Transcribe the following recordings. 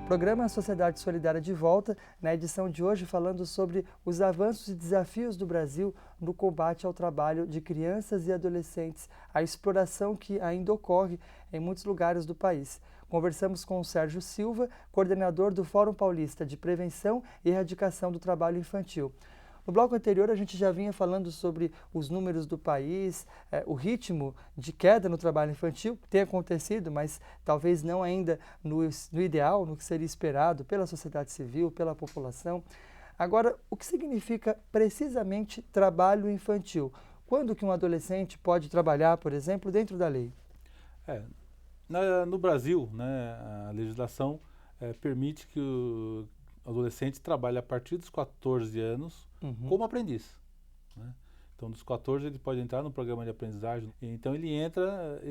Programa Sociedade Solidária de volta, na edição de hoje falando sobre os avanços e desafios do Brasil no combate ao trabalho de crianças e adolescentes, a exploração que ainda ocorre em muitos lugares do país. Conversamos com o Sérgio Silva, coordenador do Fórum Paulista de Prevenção e Erradicação do Trabalho Infantil. No bloco anterior, a gente já vinha falando sobre os números do país, o ritmo de queda no trabalho infantil que tem acontecido, mas talvez não ainda no ideal, no que seria esperado pela sociedade civil, pela população. Agora, o que significa precisamente trabalho infantil? Quando que um adolescente pode trabalhar, por exemplo, dentro da lei? No Brasil, né, a legislação permite que o adolescente trabalhe a partir dos 14 anos como aprendiz. Né? Então, dos 14 ele pode entrar no programa de aprendizagem. Então, ele entra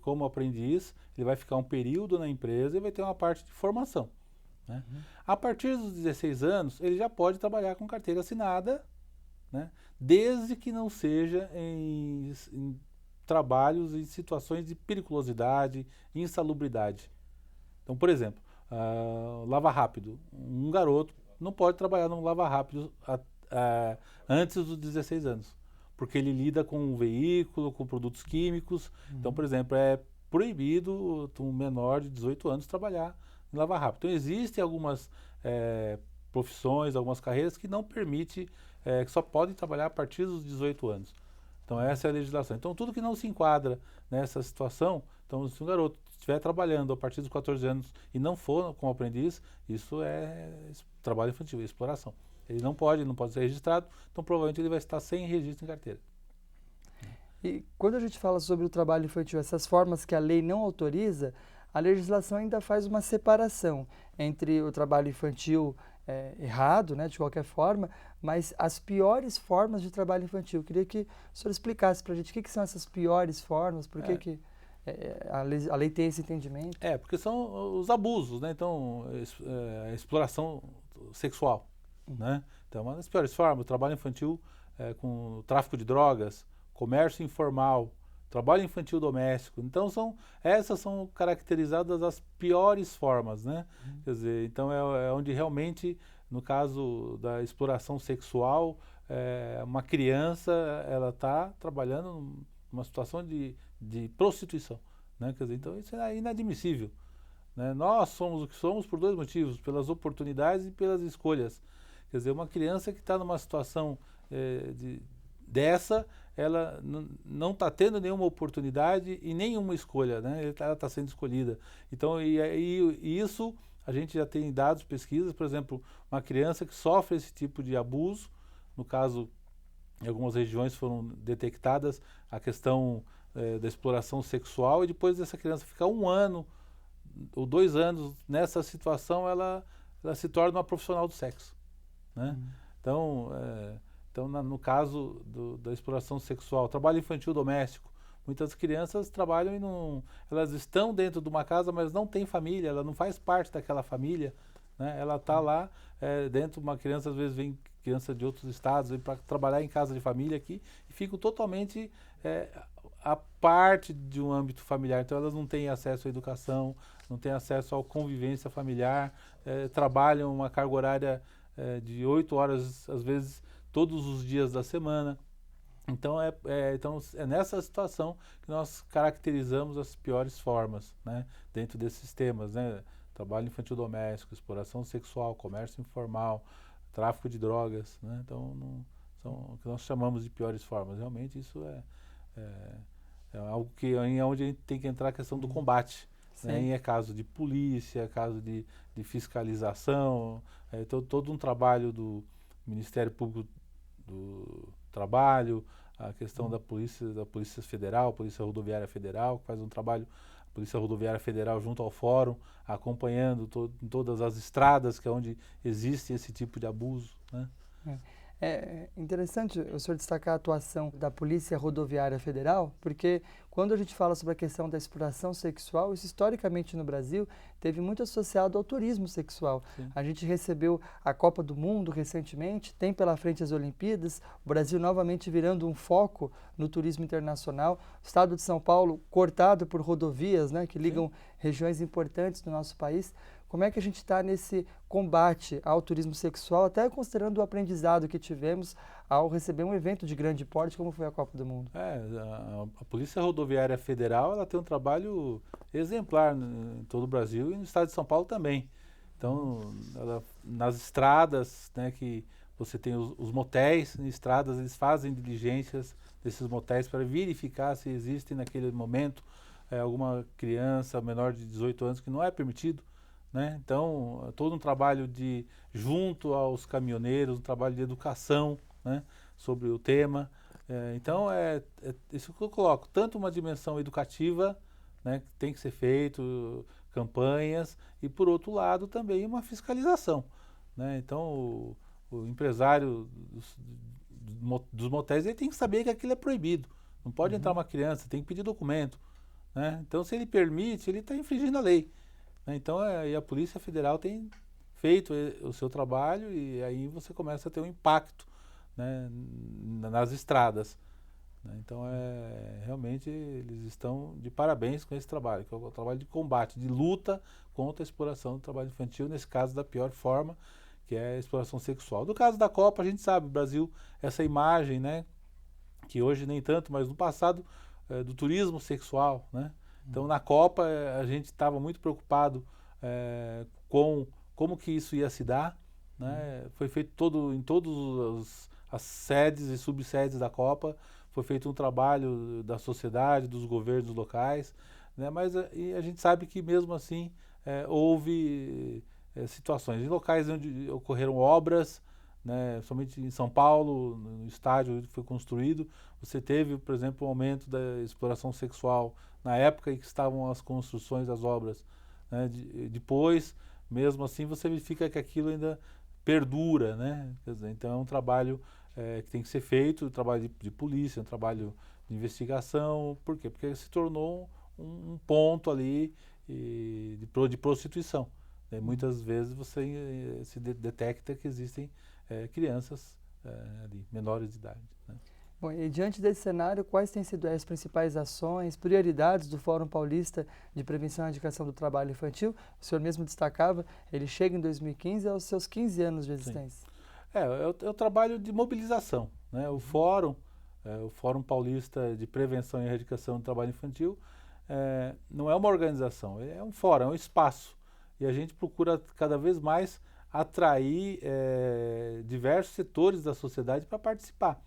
como aprendiz, ele vai ficar um período na empresa e vai ter uma parte de formação. Né? A partir dos 16 anos, ele já pode trabalhar com carteira assinada, né? Desde que não seja em trabalhos e situações de periculosidade, insalubridade. Então, por exemplo, lava rápido. Um garoto não pode trabalhar no lava rápido antes dos 16 anos, porque ele lida com um veículo, com produtos químicos. Então, por exemplo, é proibido um menor de 18 anos trabalhar em lava rápido. Então, existem algumas profissões, algumas carreiras que não permitem, que só podem trabalhar a partir dos 18 anos. Então, essa é a legislação. Então, tudo que não se enquadra nessa situação, então, se um garoto estiver trabalhando a partir dos 14 anos e não for como aprendiz, isso é trabalho infantil, é exploração. Ele não pode ser registrado, então provavelmente ele vai estar sem registro em carteira. E quando a gente fala sobre o trabalho infantil, essas formas que a lei não autoriza, a legislação ainda faz uma separação entre o trabalho infantil errado, né, de qualquer forma, mas as piores formas de trabalho infantil. Eu queria que o senhor explicasse para a gente o que são essas piores formas, por que a lei tem esse entendimento. Porque são os abusos, né? Então, a exploração sexual, né? Então, uma das piores formas, o trabalho infantil com o tráfico de drogas, comércio informal, trabalho infantil doméstico. Então, essas são caracterizadas as piores formas, né? Quer dizer, então é onde realmente, no caso da exploração sexual, uma criança, ela está trabalhando numa situação de prostituição, né? Quer dizer, então isso é inadmissível, né? Nós somos o que somos por dois motivos, pelas oportunidades e pelas escolhas. Quer dizer, uma criança que está numa situação dessa, ela não está tendo nenhuma oportunidade e nenhuma escolha, né? Ela está sendo escolhida. Então, e isso a gente já tem dados, pesquisas, por exemplo, uma criança que sofre esse tipo de abuso, no caso, em algumas regiões foram detectadas a questão da exploração sexual, e depois dessa criança ficar 1 ano ou 2 anos nessa situação, ela se torna uma profissional do sexo, né? Então, no caso da exploração sexual, trabalho infantil doméstico, muitas crianças trabalham elas estão dentro de uma casa, mas não tem família, ela não faz parte daquela família, né? Ela está lá dentro, uma criança, às vezes vem criança de outros estados, vem para trabalhar em casa de família aqui e ficam totalmente a parte de um âmbito familiar. Então elas não têm acesso à educação, não têm acesso à convivência familiar, trabalham uma carga horária de 8 horas, às vezes, todos os dias da semana. Então é nessa situação que nós caracterizamos as piores formas, né, dentro desses temas, né? Trabalho infantil doméstico, exploração sexual, comércio informal, tráfico de drogas, né? Então são o que nós chamamos de piores formas. Realmente isso é algo que onde a gente tem que entrar a questão do combate, né? É caso de polícia, caso de fiscalização, todo um trabalho do Ministério Público do Trabalho, a questão da Polícia Federal, Polícia Rodoviária Federal, que faz um trabalho, a Polícia Rodoviária Federal junto ao Fórum, acompanhando todas as estradas, que é onde existe esse tipo de abuso, né? É interessante o senhor destacar a atuação da Polícia Rodoviária Federal, porque quando a gente fala sobre a questão da exploração sexual, isso historicamente no Brasil teve muito associado ao turismo sexual. Sim. A gente recebeu a Copa do Mundo recentemente, tem pela frente as Olimpíadas, o Brasil novamente virando um foco no turismo internacional, o estado de São Paulo cortado por rodovias, né, que ligam regiões importantes do nosso país. como é que a gente está nesse combate ao turismo sexual, até considerando o aprendizado que tivemos ao receber um evento de grande porte, como foi a Copa do Mundo. A Polícia Rodoviária Federal ela tem um trabalho exemplar em todo o Brasil e no estado de São Paulo também. Então, nas estradas, né, que você tem os motéis em estradas, eles fazem diligências desses motéis para verificar se existe naquele momento alguma criança menor de 18 anos que não é permitido, né? Então, todo um trabalho junto aos caminhoneiros, um trabalho de educação, né, sobre o tema. Então, isso que eu coloco, tanto uma dimensão educativa, né, que tem que ser feito, campanhas, e por outro lado também uma fiscalização, né? Então, o empresário dos motéis ele tem que saber que aquilo é proibido. Não pode entrar uma criança, tem que pedir documento, né? Então, se ele permite, ele está infringindo a lei, né? Então, a Polícia Federal tem feito o seu trabalho e aí você começa a ter um impacto, né, nas estradas, né? Então, realmente, eles estão de parabéns com esse trabalho, que é o trabalho de combate, de luta contra a exploração do trabalho infantil, nesse caso da pior forma, que é a exploração sexual. No caso da Copa, a gente sabe, o Brasil, essa imagem, né, que hoje nem tanto, mas no passado, do turismo sexual, né? Então, na Copa, a gente estava muito preocupado com como que isso ia se dar, né? Foi feito em todas as sedes e subsedes da Copa, foi feito um trabalho da sociedade, dos governos locais, né? Mas e a gente sabe que mesmo assim houve situações em locais onde ocorreram obras, né? Somente em São Paulo, no estádio onde foi construído, você teve, por exemplo, um aumento da exploração sexual na época em que estavam as construções das obras, né? Depois, mesmo assim, você verifica que aquilo ainda perdura, né? Quer dizer, então é um trabalho que tem que ser feito, um trabalho de polícia, um trabalho de investigação. Por quê? Porque se tornou um ponto ali de prostituição, né? Muitas vezes você se detecta que existem crianças ali, menores de idade, né? Bom, e diante desse cenário, quais têm sido as principais ações, prioridades do Fórum Paulista de Prevenção e Erradicação do Trabalho Infantil? O senhor mesmo destacava, ele chega em 2015 aos seus 15 anos de existência. É o trabalho de mobilização, né? O Fórum Paulista de Prevenção e Erradicação do Trabalho Infantil, não é uma organização, é um fórum, é um espaço. E a gente procura cada vez mais atrair diversos setores da sociedade para participar.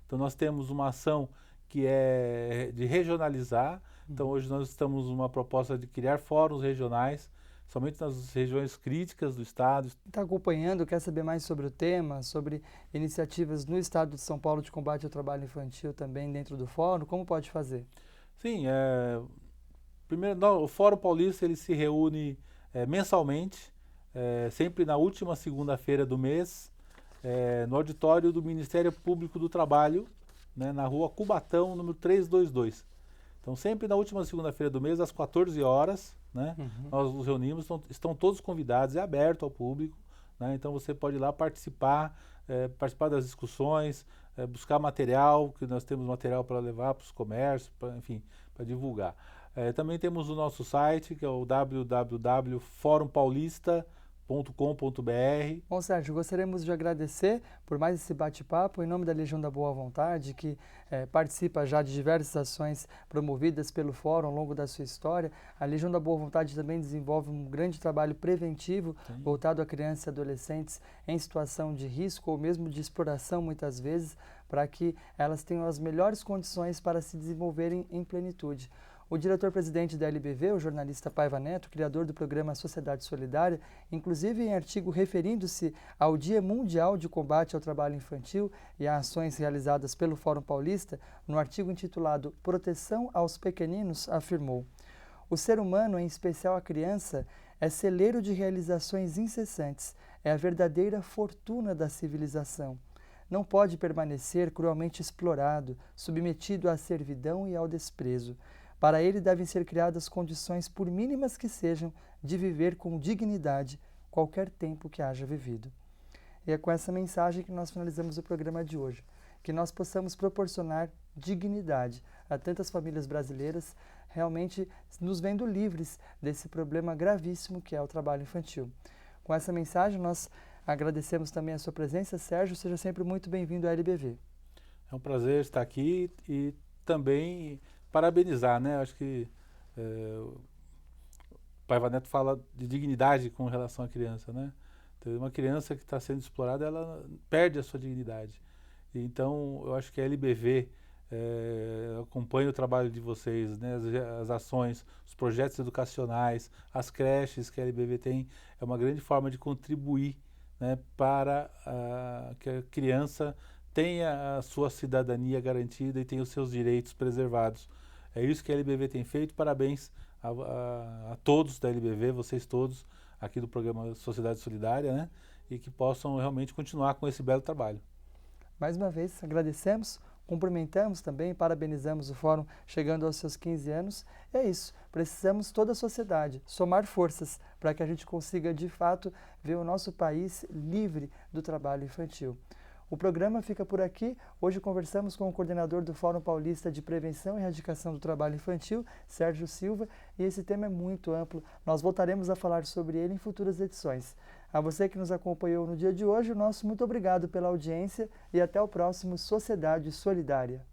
Então, nós temos uma ação que é de regionalizar. Então, hoje nós estamos numa proposta de criar fóruns regionais, somente nas regiões críticas do estado. Está acompanhando, quer saber mais sobre o tema, sobre iniciativas no estado de São Paulo de combate ao trabalho infantil também dentro do fórum? Como pode fazer? Sim, primeiro, o Fórum Paulista ele se reúne mensalmente, sempre na última segunda-feira do mês, no auditório do Ministério Público do Trabalho, né, na rua Cubatão, número 322. Então, sempre na última segunda-feira do mês, às 14 horas, né, nós nos reunimos, estão todos convidados, é aberto ao público, né? Então você pode ir lá participar das discussões, buscar material, que nós temos material para levar para os comércios, enfim, para divulgar. Também temos o nosso site, que é o www.forumpaulista.com.br. Bom, Sérgio, gostaríamos de agradecer por mais esse bate-papo em nome da Legião da Boa Vontade, que participa já de diversas ações promovidas pelo Fórum ao longo da sua história. A Legião da Boa Vontade também desenvolve um grande trabalho preventivo voltado a crianças e adolescentes em situação de risco ou mesmo de exploração, muitas vezes, para que elas tenham as melhores condições para se desenvolverem em plenitude. O diretor-presidente da LBV, o jornalista Paiva Neto, criador do programa Sociedade Solidária, inclusive em artigo referindo-se ao Dia Mundial de Combate ao Trabalho Infantil e a ações realizadas pelo Fórum Paulista, no artigo intitulado Proteção aos Pequeninos, afirmou: o ser humano, em especial a criança, é celeiro de realizações incessantes, é a verdadeira fortuna da civilização. Não pode permanecer cruelmente explorado, submetido à servidão e ao desprezo. Para ele devem ser criadas condições, por mínimas que sejam, de viver com dignidade qualquer tempo que haja vivido. E é com essa mensagem que nós finalizamos o programa de hoje. Que nós possamos proporcionar dignidade a tantas famílias brasileiras realmente nos vendo livres desse problema gravíssimo que é o trabalho infantil. Com essa mensagem, nós agradecemos também a sua presença. Sérgio, seja sempre muito bem-vindo à LBV. É um prazer estar aqui e também parabenizar, né? Acho que o Paiva Neto fala de dignidade com relação à criança, né? Então, uma criança que está sendo explorada, ela perde a sua dignidade. Então, eu acho que a LBV acompanha o trabalho de vocês, né? As ações, os projetos educacionais, as creches que a LBV tem, é uma grande forma de contribuir, né, para que a criança tenha a sua cidadania garantida e tenha os seus direitos preservados. É isso que a LBV tem feito. Parabéns a todos da LBV, vocês todos aqui do programa Sociedade Solidária, né? E que possam realmente continuar com esse belo trabalho. Mais uma vez, agradecemos, cumprimentamos também, parabenizamos o Fórum chegando aos seus 15 anos. É isso, precisamos toda a sociedade somar forças para que a gente consiga, de fato, ver o nosso país livre do trabalho infantil. O programa fica por aqui. Hoje conversamos com o coordenador do Fórum Paulista de Prevenção e Erradicação do Trabalho Infantil, Sérgio Silva, e esse tema é muito amplo. Nós voltaremos a falar sobre ele em futuras edições. A você que nos acompanhou no dia de hoje, o nosso muito obrigado pela audiência e até o próximo Sociedade Solidária.